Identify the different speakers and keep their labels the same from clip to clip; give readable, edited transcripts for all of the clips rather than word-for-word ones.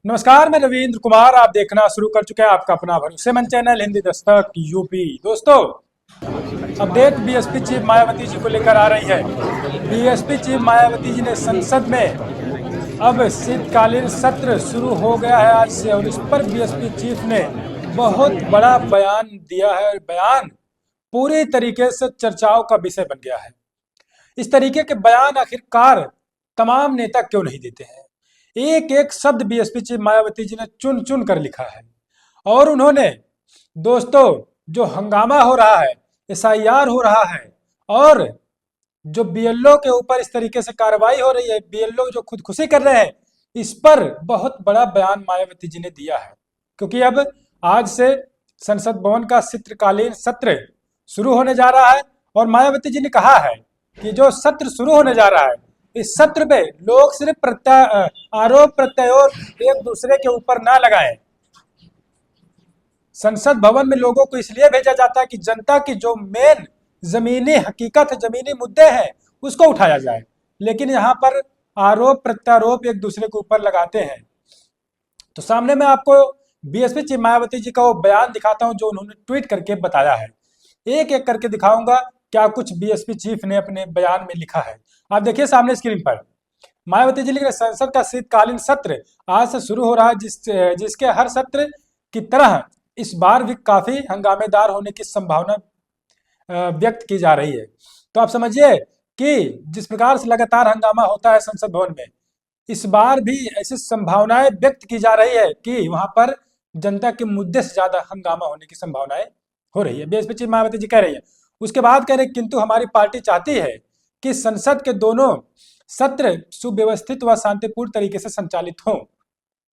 Speaker 1: नमस्कार, मैं रविंद्र कुमार। आप देखना शुरू कर चुके हैं आपका अपना भरोसेमंद चैनल हिंदी दस्तक यूपी। दोस्तों, update BSP chief Mayawati ji को लेकर आ रही है। बीएसपी चीफ मायावती जी ने संसद में अब शीतकालीन सत्र शुरू हो गया है आज से, और इस पर बीएसपी चीफ ने बहुत बड़ा बयान दिया है। बयान पूरी तरीके से चर्चाओं का विषय बन गया है। इस तरीके के बयान आखिरकार तमाम नेता क्यों नहीं देते हैं? एक एक शब्द बीएसपी चीफ मायावती जी ने चुन चुन कर लिखा है। और उन्होंने, दोस्तों, जो हंगामा हो रहा है, एसआईआर हो रहा है, और जो बीएलओ के ऊपर इस तरीके से कार्रवाई हो रही है, बीएलओ जो खुदकुशी कर रहे हैं, इस पर बहुत बड़ा बयान मायावती जी ने दिया है। क्योंकि अब आज से संसद भवन का शीतकालीन सत्र शुरू होने जा रहा है, और मायावती जी ने कहा है कि जो सत्र शुरू होने जा रहा है, इस सत्र में लोग सिर्फ आरोप प्रत्यारोप एक दूसरे के ऊपर ना लगाएं। संसद भवन में लोगों को इसलिए भेजा जाता है कि जनता की जो मेन जमीनी हकीकत, जमीनी मुद्दे हैं, उसको उठाया जाए। लेकिन यहाँ पर आरोप प्रत्यारोप एक दूसरे के ऊपर लगाते हैं। तो सामने में आपको बीएसपी चीफ मायावती जी का वो बयान दिखाता हूं जो उन्होंने ट्वीट करके बताया है। एक एक करके दिखाऊंगा क्या कुछ बीएसपी चीफ ने अपने बयान में लिखा है। आप देखिए सामने स्क्रीन पर मायावती जी लिख रहे, संसद का शीतकालीन सत्र आज से शुरू हो रहा है, जिसके हर सत्र की तरह इस बार भी काफी हंगामेदार होने की संभावना व्यक्त की जा रही है। तो आप समझिए कि जिस प्रकार से लगातार हंगामा होता है संसद भवन में, इस बार भी ऐसी संभावनाएं व्यक्त की जा रही है कि वहां पर जनता के मुद्दे से ज्यादा हंगामा होने की संभावनाएं हो रही है। बीएसपी चीफ मायावती जी कह रही है। उसके बाद कह रहे, किंतु हमारी पार्टी चाहती है कि संसद के दोनों सत्र सुव्यवस्थित व शांतिपूर्ण तरीके से संचालित हों।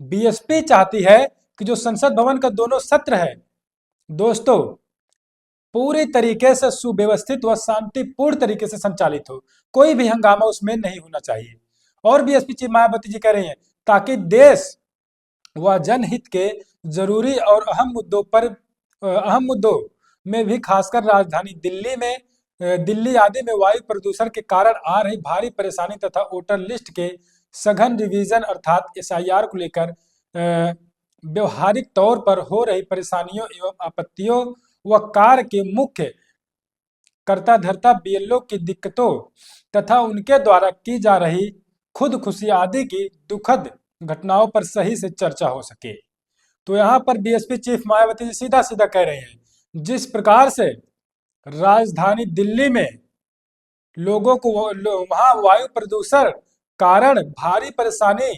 Speaker 1: बीएसपी चाहती है कि जो संसद भवन का दोनों सत्र है, दोस्तों, पूरी तरीके से सुव्यवस्थित व शांतिपूर्ण तरीके से संचालित हो। कोई भी हंगामा उसमें नहीं होना चाहिए। और बीएसपी चीफ मायावती जी कह रही हैं, ताकि देश व जनहित के जरूरी और अहम मुद्दों में भी, खासकर राजधानी दिल्ली आदि में वायु प्रदूषण के कारण आ रही भारी परेशानी तथा वोटर लिस्ट के सघन रिवीजन अर्थात एसआईआर को लेकर व्यवहारिक तौर पर हो रही परेशानियों एवं आपत्तियों व कार्य के मुख्य कर्ता धर्ता बीएलओ की दिक्कतों तथा उनके द्वारा की जा रही खुदकुशी आदि की दुखद घटनाओं पर सही से चर्चा हो सके। तो यहाँ पर बीएसपी चीफ मायावती जी सीधा सीधा कह रहे हैं, जिस प्रकार से राजधानी दिल्ली में लोगों को वहां वायु प्रदूषण कारण भारी परेशानी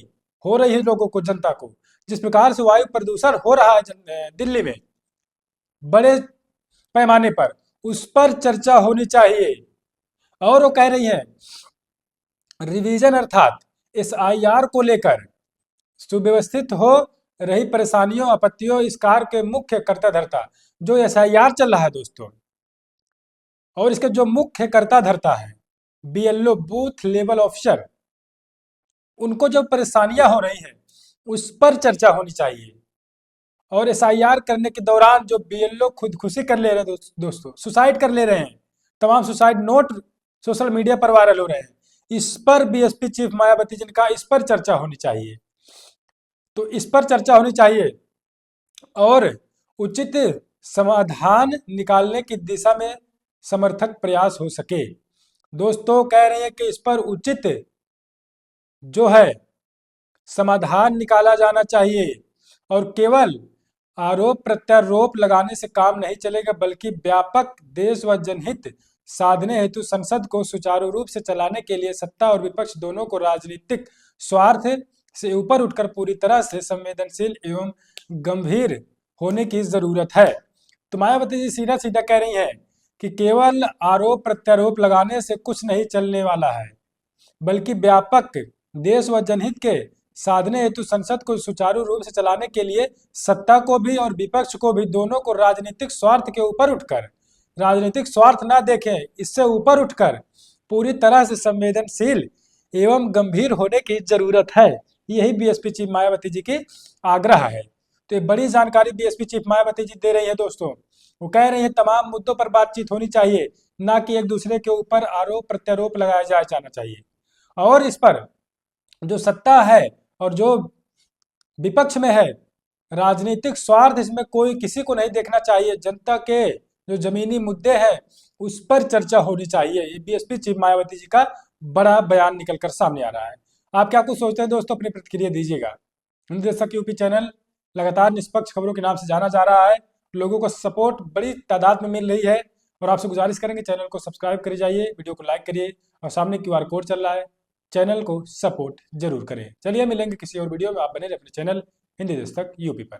Speaker 1: हो रही है, लोगों को, जनता को, जिस प्रकार से वायु प्रदूषण हो रहा है दिल्ली में बड़े पैमाने पर, उस पर चर्चा होनी चाहिए। और वो कह रही है, रिवीजन अर्थात एसआईआर को लेकर सुव्यवस्थित हो रही परेशानियों आपत्तियों इस कार्य के मुख्य कर्ता धर्ता, जो एसआईआर चल रहा है दोस्तों, और इसके जो मुख्य कर्ता धर्ता है बीएलओ बूथ लेवल ऑफिसर, उनको जो परेशानियां हो रही हैं उस पर चर्चा होनी चाहिए। और एसआईआर करने के दौरान जो बीएलओ खुदकुशी कर ले रहे हैं दोस्तों, सुसाइड कर ले रहे हैं, तमाम सुसाइड नोट सोशल मीडिया पर वायरल हो रहे हैं, इस पर बीएसपी चीफ मायावती जी ने कहा इस पर चर्चा होनी चाहिए। तो इस पर चर्चा होनी चाहिए और उचित समाधान निकालने की दिशा में समर्थक प्रयास हो सके। दोस्तों, कह रहे हैं कि इस पर उचित जो है समाधान निकाला जाना चाहिए, और केवल आरोप प्रत्यारोप लगाने से काम नहीं चलेगा, बल्कि व्यापक देश व जनहित साधने हेतु संसद को सुचारू रूप से चलाने के लिए सत्ता और विपक्ष दोनों को राजनीतिक स्वार्थ से ऊपर उठकर पूरी तरह से संवेदनशील एवं गंभीर होने की जरूरत है। तो मायावती जी सीधा सीधा कह रही हैं कि केवल आरोप प्रत्यारोप लगाने से कुछ नहीं चलने वाला है, बल्कि व्यापक देश व जनहित के साधने हेतु संसद को सुचारू रूप से चलाने के लिए सत्ता को भी और विपक्ष को भी, दोनों को राजनीतिक स्वार्थ के ऊपर उठकर, राजनीतिक स्वार्थ ना देखें, इससे ऊपर उठकर पूरी तरह से संवेदनशील एवं गंभीर होने की जरूरत है। यही बीएसपी चीफ मायावती जी की आग्रह है। तो ये बड़ी जानकारी बीएसपी चीफ मायावती जी दे रही है दोस्तों। वो कह रही है तमाम मुद्दों पर बातचीत होनी चाहिए, ना कि एक दूसरे के ऊपर आरोप प्रत्यारोप लगाया जाना चाहिए। और इस पर जो सत्ता है और जो विपक्ष में है। राजनीतिक स्वार्थ इसमें कोई किसी को नहीं देखना चाहिए। जनता के जो जमीनी मुद्दे हैं उस पर चर्चा होनी चाहिए। ये बीएसपी चीफ मायावती जी का बड़ा बयान निकलकर सामने आ रहा है। आप क्या कुछ सोचते हैं दोस्तों, अपनी प्रतिक्रिया दीजिएगा। हिंद दस्तक यूपी चैनल लगातार निष्पक्ष खबरों के नाम से जाना जा रहा है। लोगों को सपोर्ट बड़ी तादाद में मिल रही है और आपसे गुजारिश करेंगे चैनल को सब्सक्राइब करिए जाइए, वीडियो को लाइक करिए और सामने क्यूआर कोड चल रहा है, चैनल को सपोर्ट जरूर करें। चलिए मिलेंगे किसी और वीडियो में, आप बने रहे अपने चैनल हिंदी दस्तक यूपी पर।